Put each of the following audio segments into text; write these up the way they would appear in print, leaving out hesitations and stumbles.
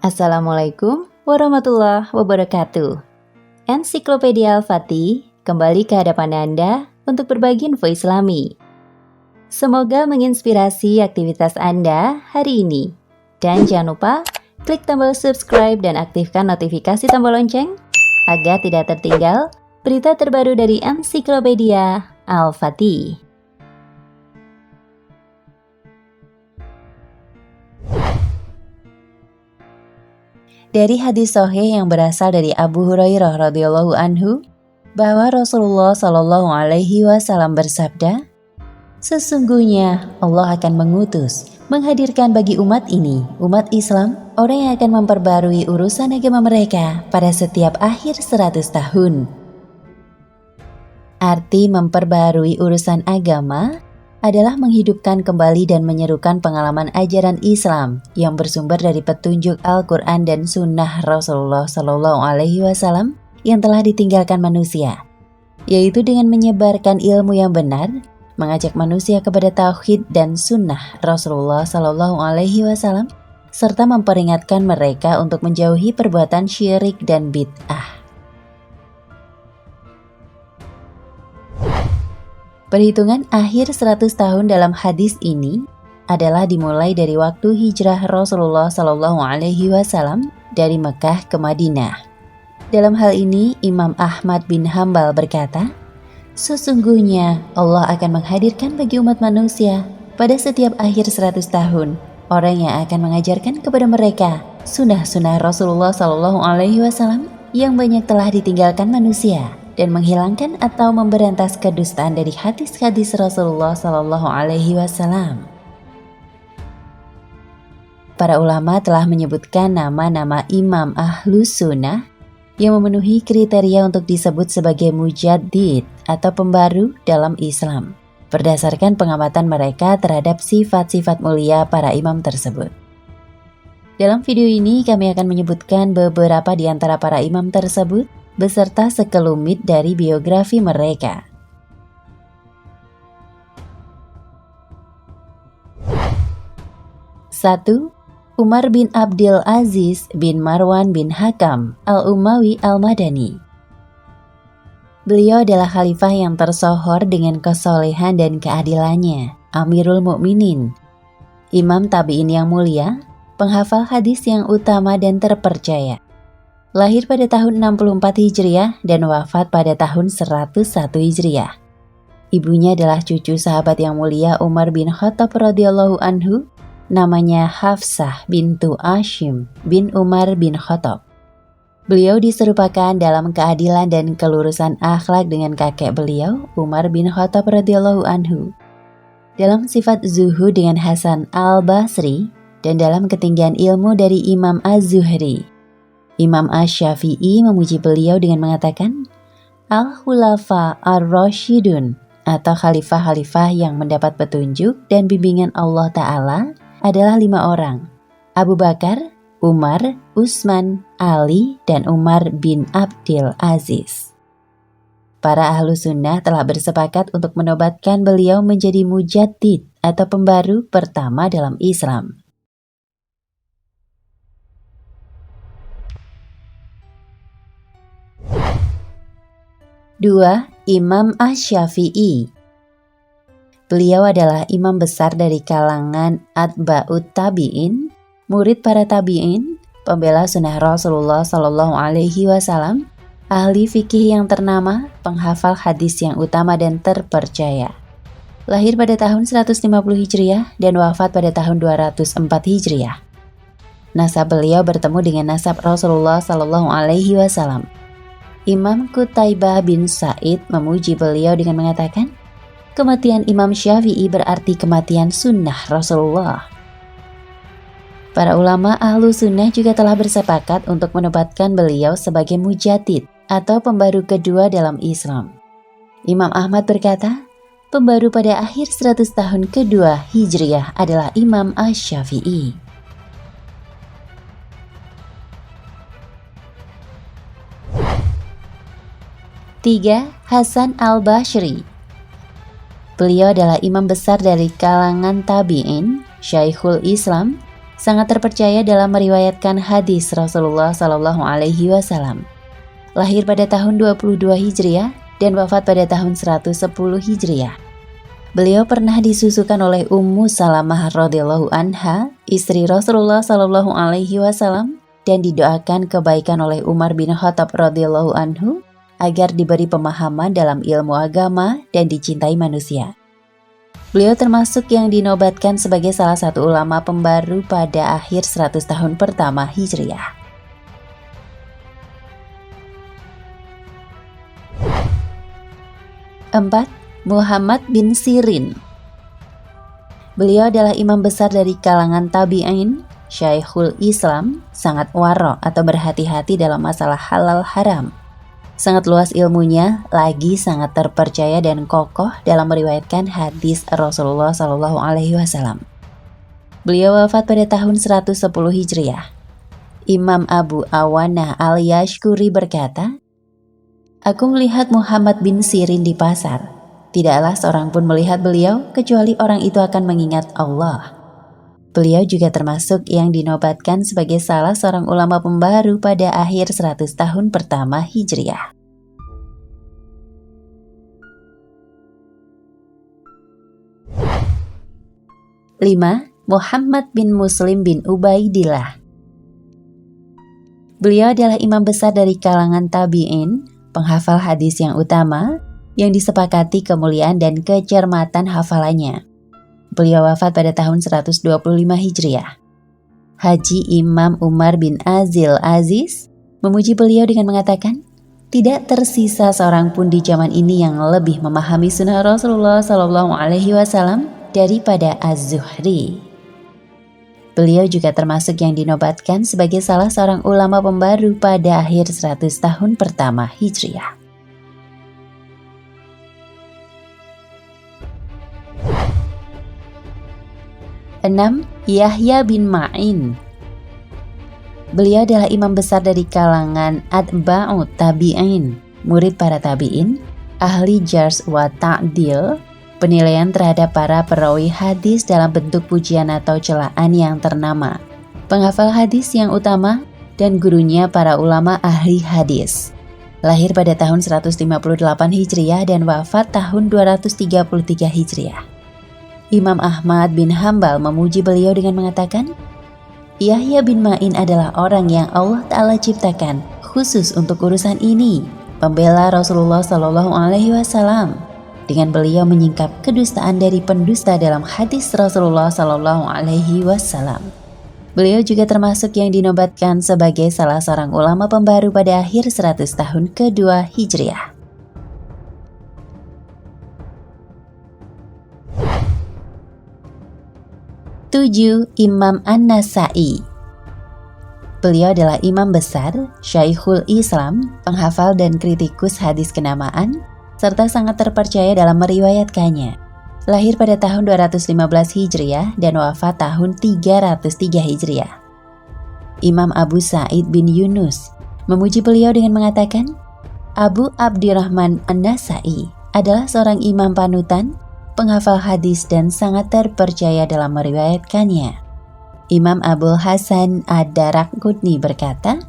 Assalamualaikum warahmatullahi wabarakatuh. Ensiklopedia Al-Fatih kembali ke hadapan Anda untuk berbagi info Islami. Semoga menginspirasi aktivitas Anda hari ini. Dan jangan lupa klik tombol subscribe dan aktifkan notifikasi tombol lonceng agar tidak tertinggal berita terbaru dari Ensiklopedia Al-Fatih. Dari hadis sahih yang berasal dari Abu Hurairah radhiyallahu anhu bahwa Rasulullah shallallahu alaihi wasallam bersabda, "Sesungguhnya Allah akan mengutus, menghadirkan bagi umat ini, umat Islam, orang yang akan memperbarui urusan agama mereka pada setiap akhir 100 tahun." Arti memperbarui urusan agama adalah menghidupkan kembali dan menyerukan pengalaman ajaran Islam yang bersumber dari petunjuk Al-Quran dan Sunnah Rasulullah Sallallahu Alaihi Wasallam yang telah ditinggalkan manusia, yaitu dengan menyebarkan ilmu yang benar, mengajak manusia kepada tauhid dan Sunnah Rasulullah Sallallahu Alaihi Wasallam, serta memperingatkan mereka untuk menjauhi perbuatan syirik dan bid'ah. Perhitungan akhir 100 tahun dalam hadis ini adalah dimulai dari waktu hijrah Rasulullah Shallallahu Alaihi Wasallam dari Mekah ke Madinah. Dalam hal ini, Imam Ahmad bin Hambal berkata, "Sesungguhnya Allah akan menghadirkan bagi umat manusia pada setiap akhir 100 tahun orang yang akan mengajarkan kepada mereka sunnah-sunnah Rasulullah Shallallahu Alaihi Wasallam yang banyak telah ditinggalkan manusia, dan menghilangkan atau memberantas kedustaan dari hadis-hadis Rasulullah Sallallahu Alaihi Wasallam." Para ulama telah menyebutkan nama-nama imam Ahlus Sunnah yang memenuhi kriteria untuk disebut sebagai mujaddid atau pembaru dalam Islam, berdasarkan pengamatan mereka terhadap sifat-sifat mulia para imam tersebut. Dalam video ini kami akan menyebutkan beberapa di antara para imam tersebut beserta sekelumit dari biografi mereka. Satu, Umar bin Abdul Aziz bin Marwan bin Hakam Al-Umawi Al-Madani. Beliau adalah khalifah yang tersohor dengan kesolehan dan keadilannya, Amirul Mukminin, imam tabi'in yang mulia, penghafal hadis yang utama dan terpercaya. Lahir pada tahun 64 Hijriah dan wafat pada tahun 101 Hijriah. Ibunya adalah cucu sahabat yang mulia Umar bin Khattab radhiyallahu anhu, namanya Hafsah bintu Ashim bin Umar bin Khattab. Beliau diserupakan dalam keadilan dan kelurusan akhlak dengan kakek beliau, Umar bin Khattab radhiyallahu anhu. Dalam sifat zuhud dengan Hasan al-Basri dan dalam ketinggian ilmu dari Imam Az-Zuhri. Imam Asy-Syafi'i memuji beliau dengan mengatakan, Al-Khulafa Ar-Rasyidun atau khalifah-khalifah yang mendapat petunjuk dan bimbingan Allah Ta'ala adalah 5 orang, Abu Bakar, Umar, Utsman, Ali, dan Umar bin Abdul Aziz. Para ahlu sunnah telah bersepakat untuk menobatkan beliau menjadi mujaddid atau pembaru pertama dalam Islam. 2. Imam Asy-Syafi'i. Beliau adalah imam besar dari kalangan atba'ut tabi'in, murid para tabi'in, pembela sunnah Rasulullah Sallallahu Alaihi Wasallam, ahli fikih yang ternama, penghafal hadis yang utama dan terpercaya. Lahir pada tahun 150 Hijriah dan wafat pada tahun 204 Hijriah. Nasab beliau bertemu dengan nasab Rasulullah Sallallahu Alaihi Wasallam. Imam Qutaibah bin Sa'id memuji beliau dengan mengatakan, kematian Imam Syafi'i berarti kematian sunnah Rasulullah. Para ulama ahlu sunnah juga telah bersepakat untuk menobatkan beliau sebagai mujaddid atau pembaru kedua dalam Islam. Imam Ahmad berkata, pembaru pada akhir 100 tahun kedua Hijriah adalah Imam Asy-Syafi'i. 3. Hasan al-Basri. Beliau adalah imam besar dari kalangan tabi'in, Syekhul Islam, sangat terpercaya dalam meriwayatkan hadis Rasulullah Shallallahu Alaihi Wasallam. Lahir pada tahun 22 Hijriah dan wafat pada tahun 110 Hijriah. Beliau pernah disusukan oleh Ummu Salamah radhiyallahu anha, istri Rasulullah Shallallahu Alaihi Wasallam, dan didoakan kebaikan oleh Umar bin Khattab radhiyallahu anhu agar diberi pemahaman dalam ilmu agama dan dicintai manusia. Beliau termasuk yang dinobatkan sebagai salah satu ulama pembaru pada akhir 100 tahun pertama Hijriah. Empat, Muhammad bin Sirin. Beliau adalah imam besar dari kalangan tabi'in, Syekhul Islam, sangat waro' atau berhati-hati dalam masalah halal haram. Sangat luas ilmunya, lagi sangat terpercaya dan kokoh dalam meriwayatkan hadis Rasulullah Shallallahu Alaihi Wasallam. Beliau wafat pada tahun 110 Hijriah. Imam Abu Awanah al-Yashkuri berkata, "Aku melihat Muhammad bin Sirin di pasar. Tidaklah seorang pun melihat beliau kecuali orang itu akan mengingat Allah." Beliau juga termasuk yang dinobatkan sebagai salah seorang ulama pembaru pada akhir 100 tahun pertama Hijriah. 5. Muhammad bin Muslim bin Ubaidillah. Beliau adalah imam besar dari kalangan tabi'in, penghafal hadis yang utama, yang disepakati kemuliaan dan kecermatan hafalannya. Beliau wafat pada tahun 125 Hijriah. Haji Imam Umar bin Azil Aziz memuji beliau dengan mengatakan, "Tidak tersisa seorang pun di zaman ini yang lebih memahami sunnah Rasulullah Shallallahu Alaihi Wasallam daripada Az-Zuhri." Beliau juga termasuk yang dinobatkan sebagai salah seorang ulama pembaru pada akhir 100 tahun pertama Hijriah. 6. Yahya bin Ma'in. Beliau adalah imam besar dari kalangan atba'u tabi'in, murid para tabi'in, ahli jarh wa ta'dil, penilaian terhadap para perawi hadis dalam bentuk pujian atau celaan yang ternama, penghafal hadis yang utama, dan gurunya para ulama ahli hadis. Lahir pada tahun 158 Hijriah dan wafat tahun 233 Hijriah. Imam Ahmad bin Hambal memuji beliau dengan mengatakan, "Yahya bin Ma'in adalah orang yang Allah Ta'ala ciptakan khusus untuk urusan ini, pembela Rasulullah Shallallahu Alaihi Wasallam. Dengan beliau menyingkap kedustaan dari pendusta dalam hadis Rasulullah Shallallahu Alaihi Wasallam." Beliau juga termasuk yang dinobatkan sebagai salah seorang ulama pembaru pada akhir 100 tahun kedua Hijriah. 7. Imam An-Nasa'i. Beliau adalah imam besar, Syekhul Islam, penghafal dan kritikus hadis kenamaan, serta sangat terpercaya dalam meriwayatkannya. Lahir pada tahun 215 Hijriah dan wafat tahun 303 Hijriah. Imam Abu Sa'id bin Yunus memuji beliau dengan mengatakan, "Abu Abdirrahman An-Nasa'i adalah seorang imam panutan, penghafal hadis dan sangat terpercaya dalam meriwayatkannya." Imam Abul Hasan Ad-Daraqutni berkata,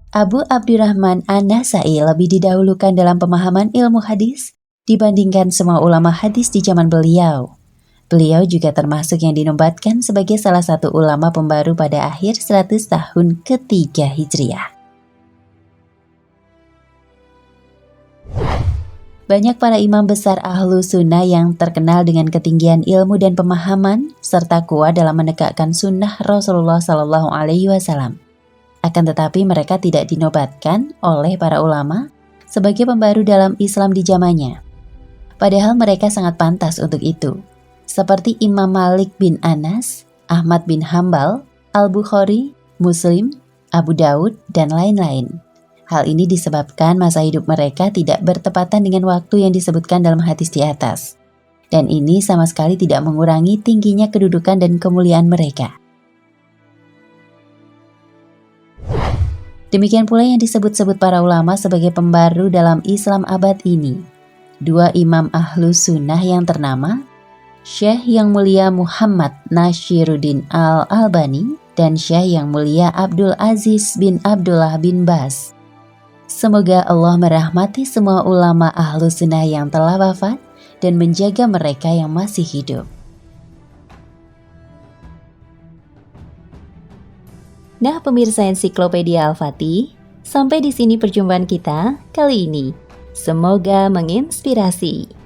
"Abu Abdirrahman An-Nasa'i lebih didahulukan dalam pemahaman ilmu hadis dibandingkan semua ulama hadis di zaman beliau." Beliau juga termasuk yang dinobatkan sebagai salah satu ulama pembaru pada akhir 100 tahun ketiga Hijriah. Banyak para imam besar ahlu sunnah yang terkenal dengan ketinggian ilmu dan pemahaman, serta kuat dalam menegakkan sunnah Rasulullah Shallallahu Alaihi Wasallam. Akan tetapi mereka tidak dinobatkan oleh para ulama sebagai pembaru dalam Islam di zamannya. Padahal mereka sangat pantas untuk itu. Seperti Imam Malik bin Anas, Ahmad bin Hambal, Al-Bukhari, Muslim, Abu Daud, dan lain-lain. Hal ini disebabkan masa hidup mereka tidak bertepatan dengan waktu yang disebutkan dalam hadis di atas. Dan ini sama sekali tidak mengurangi tingginya kedudukan dan kemuliaan mereka. Demikian pula yang disebut-sebut para ulama sebagai pembaru dalam Islam abad ini. Dua imam ahlu sunnah yang ternama, Syekh Yang Mulia Muhammad Nashiruddin Al-Albani, dan Syekh Yang Mulia Abdul Aziz bin Abdullah bin Baz. Semoga Allah merahmati semua ulama ahlu sunnah yang telah wafat dan menjaga mereka yang masih hidup. Nah, pemirsa Ensiklopedia Al-Fatih, sampai di sini perjumpaan kita kali ini. Semoga menginspirasi.